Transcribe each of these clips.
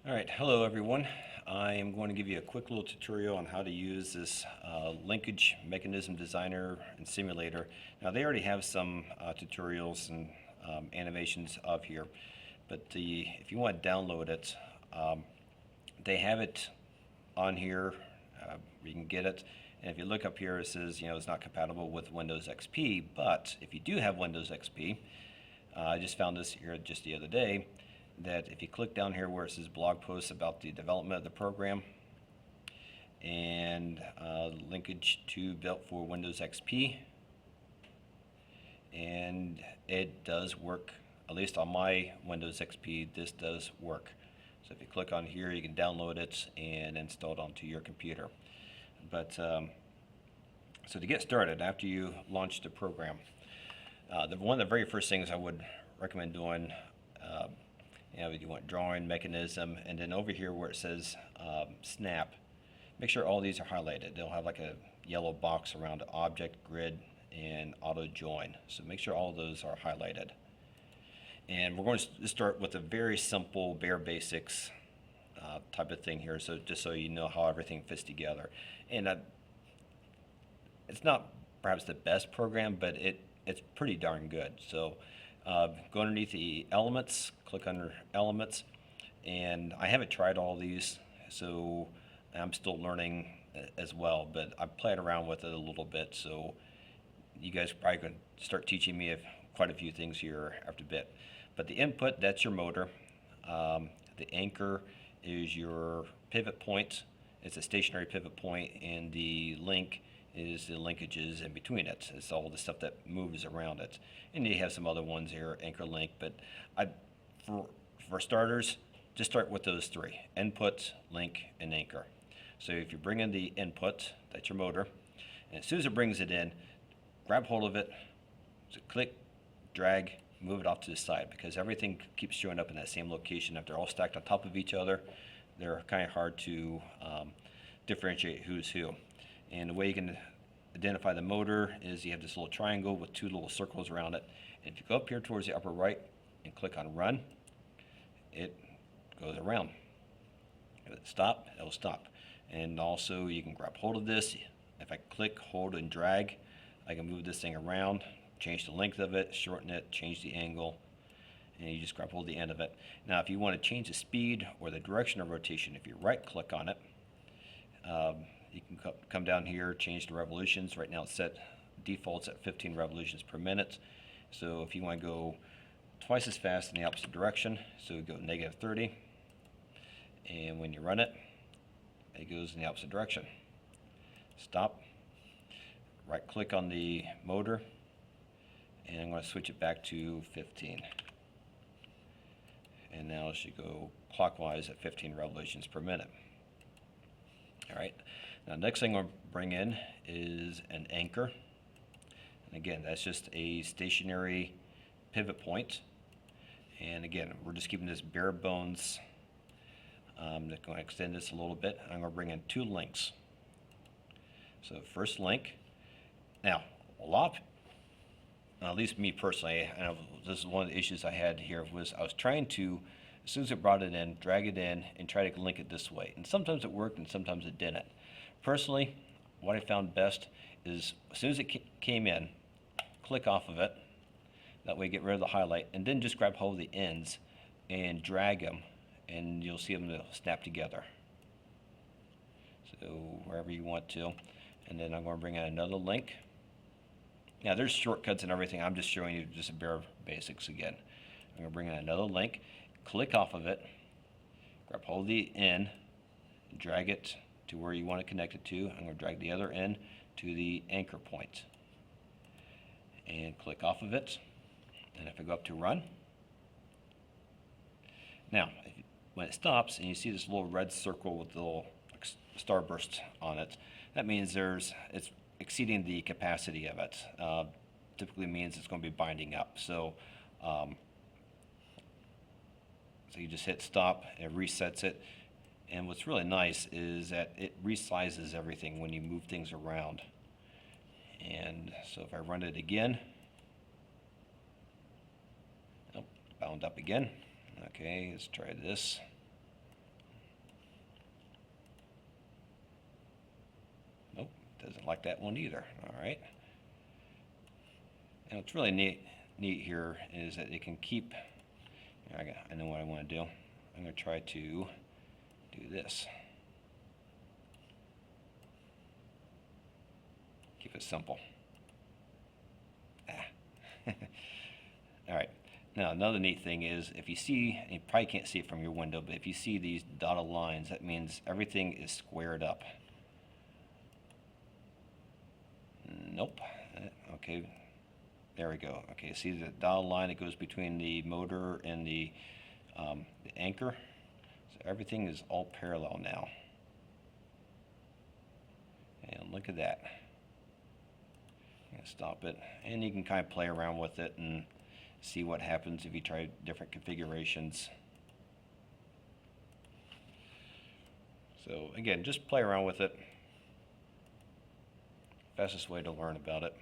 Alright, hello everyone. I am going to give you a quick little tutorial on how to use this linkage mechanism designer and simulator. Now they already have some tutorials and animations of here, but if you want to download it, they have it on here. You can get it, and if you look up here it says it's not compatible with Windows XP, but if you do have Windows XP, I just found this here just the other day, that if you click down here where it says blog posts about the development of the program and linkage to built for Windows XP, and it does work, at least on my Windows XP this does work. So if you click on here you can download it and install it onto your computer. But so to get started, after you launch the program, one of the very first things I would recommend doing, you want drawing, mechanism, and then over here where it says snap, make sure all these are highlighted. They'll have like a yellow box around object, grid, and auto join. So make sure all of those are highlighted. And we're going to start with a very simple, bare basics type of thing here, so just so you know how everything fits together. And it's not perhaps the best program, but it's pretty darn good. So go underneath the elements, click under elements, and I haven't tried all these, so I'm still learning as well, but I've played around with it a little bit, so you guys are probably going to start teaching me quite a few things here after a bit. But the input, that's your motor. The anchor is your pivot point. It's a stationary pivot point, and the link is the linkages in between it. It's all the stuff that moves around it. And you have some other ones here, anchor, link, but for starters, just start with those three: input, link, and anchor. So if you bring in the input, that's your motor, and as soon as it brings it in, grab hold of it, so click, drag, move it off to the side, because everything keeps showing up in that same location. If they're all stacked on top of each other, they're kind of hard to differentiate who's who. And the way you can identify the motor is you have this little triangle with two little circles around it. And if you go up here towards the upper right and click on run, it goes around. If it stop, it'll stop. And also you can grab hold of this. If I click, hold, and drag, I can move this thing around, change the length of it, shorten it, change the angle, and you just grab hold of the end of it. Now if you want to change the speed or the direction of rotation, if you right click on it, you can come down here, change the revolutions. Right now it's set defaults at 15 revolutions per minute. So if you want to go twice as fast in the opposite direction, so go -30, and when you run it, it goes in the opposite direction. Stop, right click on the motor, and I'm going to switch it back to 15. And now it should go clockwise at 15 revolutions per minute. Alright, now next thing we'll bring in is an anchor. And again, that's just a stationary pivot point. And again, we're just keeping this bare bones. I'm going to extend this a little bit. I'm going to bring in two links. So first link. Now, at least me personally, I know this is one of the issues I had here, was I was trying to, as soon as it brought it in, drag it in and try to link it this way. And sometimes it worked and sometimes it didn't. Personally, what I found best is as soon as it came in, click off of it. That way get rid of the highlight, and then just grab hold of the ends and drag them, and you'll see them snap together. So wherever you want to. And then I'm going to bring in another link. Now there's shortcuts and everything. I'm just showing you just a bare basics again. I'm going to bring in another link, click off of it, grab hold of the end, drag it to where you want to connect it to. I'm going to drag the other end to the anchor point and click off of it. And if I go up to run, now when it stops and you see this little red circle with the little starburst on it, that means it's exceeding the capacity of it. Typically means it's going to be binding up. So so you just hit stop, and it resets it. And what's really nice is that it resizes everything when you move things around. And so if I run it again, bound up again. Okay, let's try this. Doesn't like that one either. All right. And what's really neat here is that it can keep, I know what I want to do. I'm going to try to do this. Keep it simple. All right. Now, another neat thing is if you see, and you probably can't see it from your window, but if you see these dotted lines, that means everything is squared up. Nope. Okay. There we go. Okay, see the dotted line that goes between the motor and the anchor? So everything is all parallel now. And look at that. Stop it. And you can kind of play around with it and see what happens if you try different configurations. So again, just play around with it. Fastest way to learn about it.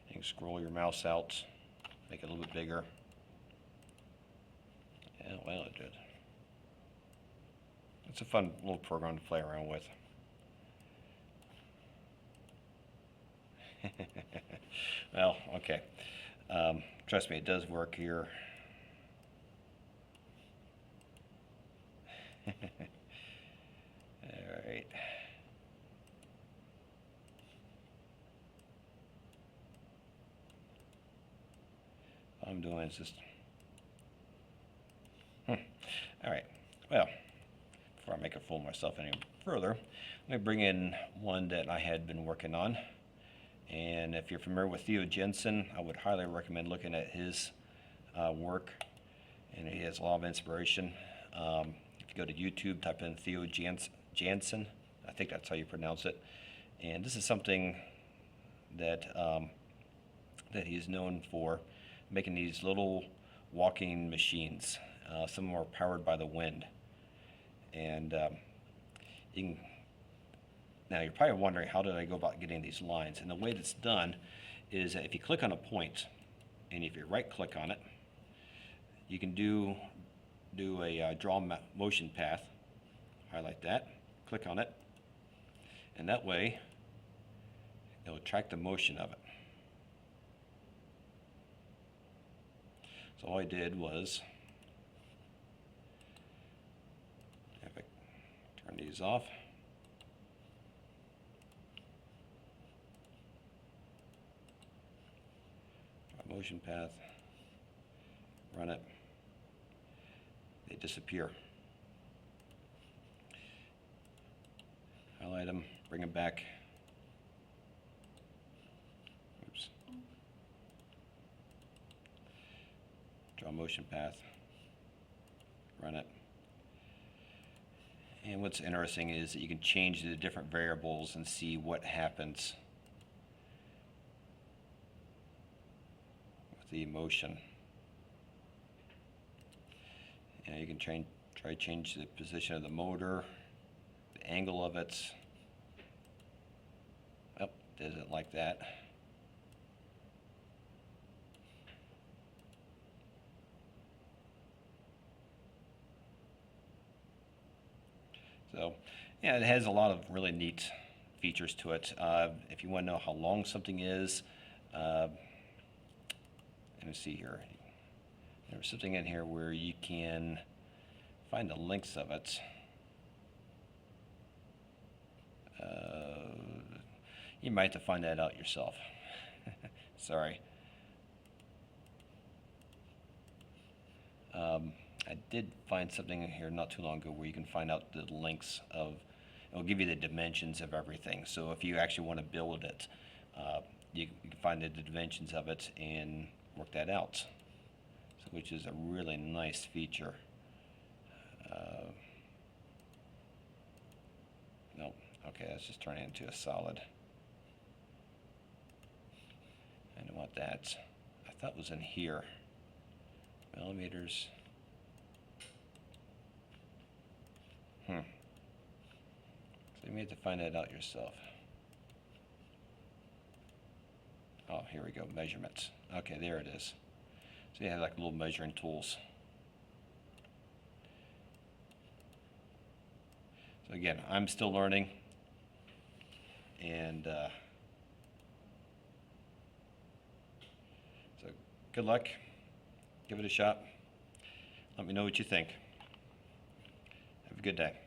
You can scroll your mouse out, make it a little bit bigger. Yeah, well, it did. It's a fun little program to play around with. Well, okay. Trust me, it does work here. All right. All I'm doing is just... All right. Well, before I make a fool of myself any further, I'm going to bring in one that I had been working on. And if you're familiar with Theo Jensen, I would highly recommend looking at his work. And he has a lot of inspiration. If you go to YouTube, type in Theo Jansen. I think that's how you pronounce it. And this is something that that he's known for, making these little walking machines. Some of them are powered by the wind. And you can... Now you're probably wondering, how did I go about getting these lines? And the way that's done is that if you click on a point, and if you right click on it, you can do a draw motion path. Highlight that, click on it, and that way it'll track the motion of it. So all I did was, if I turn these off, motion path, run it, they disappear. Highlight them, bring them back. Oops. Draw motion path, run it. And what's interesting is that you can change the different variables and see what happens the motion. And you can try to change the position of the motor, the angle of it. Oh, doesn't like that. So, yeah, it has a lot of really neat features to it. If you want to know how long something is, let me see here. There's something in here where you can find the links of it. You might have to find that out yourself. Sorry. I did find something in here not too long ago where you can find out the links of, it'll give you the dimensions of everything. So if you actually want to build it, you can find the dimensions of it and work that out, so, which is a really nice feature. No, okay, let's just turn it into a solid. I don't want that. I thought it was in here. Millimeters. So you may have to find that out yourself. Oh, here we go, measurements. Okay, there it is. So you have like little measuring tools. So again, I'm still learning. And so good luck. Give it a shot. Let me know what you think. Have a good day.